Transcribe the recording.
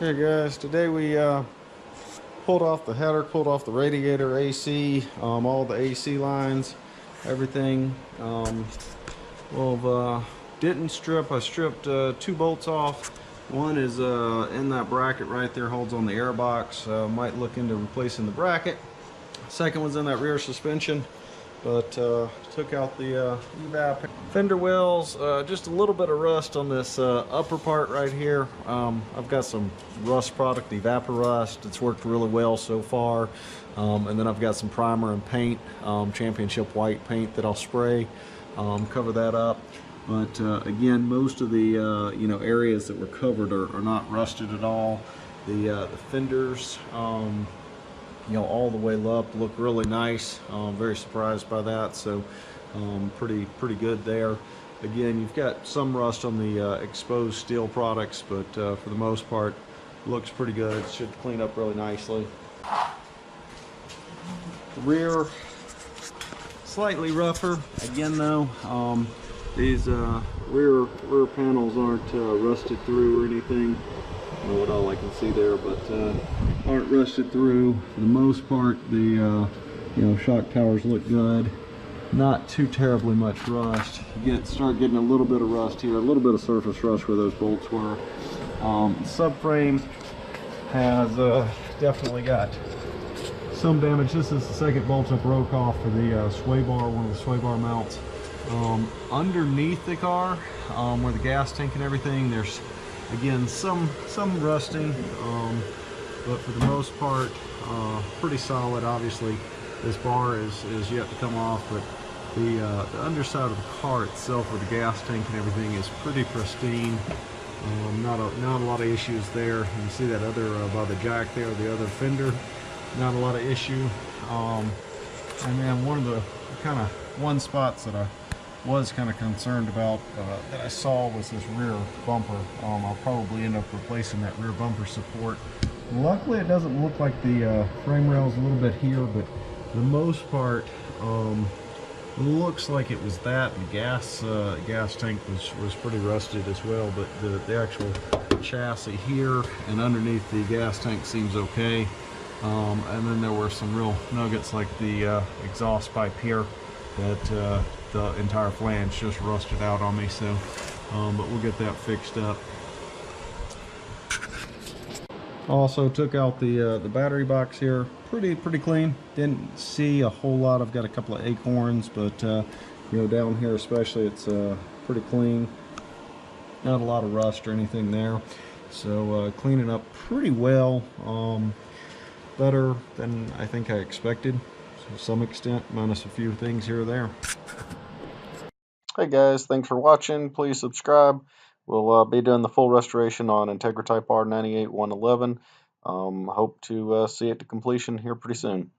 Okay guys, today we pulled off the header, pulled off the radiator AC, all the AC lines, everything. Didn't strip. I stripped 2 bolts off. One is in that bracket right there, holds on the air box. Might look into replacing the bracket. Second one's in that rear suspension, but took out the evap. Fender wells, just a little bit of rust on this upper part right here. I've got some rust product, the Evapor Rust. It's worked really well so far. And then I've got some primer and paint, championship white paint that I'll spray, cover that up. But again, most of the areas that were covered are not rusted at all. The fenders, all the way up look really nice. Very surprised by that. So pretty good there. Again, you've got some rust on the exposed steel products, but for the most part, looks pretty good. Should clean up really nicely. The rear, slightly rougher. Again, though, these rear panels aren't rusted through or anything. I don't know what all I can see there, but aren't rusted through. For the most part, the shock towers look good. Not too terribly much rust. You start getting a little bit of rust here, a little bit of surface rust where those bolts were. Subframe has definitely got some damage. This is the second bolt I broke off for the sway bar, one of the sway bar mounts. Underneath the car, where the gas tank and everything, there's again some rusting, but for the most part, pretty solid. Obviously, this bar is yet to come off, but the underside of the car itself, with the gas tank and everything, is pretty pristine. Not a lot of issues there. You can see that other by the jack there, the other fender, not a lot of issue. And then one of the one spots that I was kind of concerned about that I saw was this rear bumper. I'll probably end up replacing that rear bumper support. Luckily, it doesn't look like the frame rail's a little bit here, but for the most part, it looks like it was that. The gas tank was pretty rusted as well, but the actual chassis here and underneath the gas tank seems okay. And then there were some real nuggets like the exhaust pipe here that the entire flange just rusted out on me. So, but we'll get that fixed up. Also took out the battery box here. Pretty clean. Didn't see a whole lot. I've got a couple of acorns, but down here especially, it's pretty clean. Not a lot of rust or anything there. So cleaning up pretty well. Better than I think I expected, to some extent, minus a few things here or there. Hey guys, thanks for watching. Please subscribe. We'll be doing the full restoration on Integra Type R 98-111. Hope to see it to completion here pretty soon.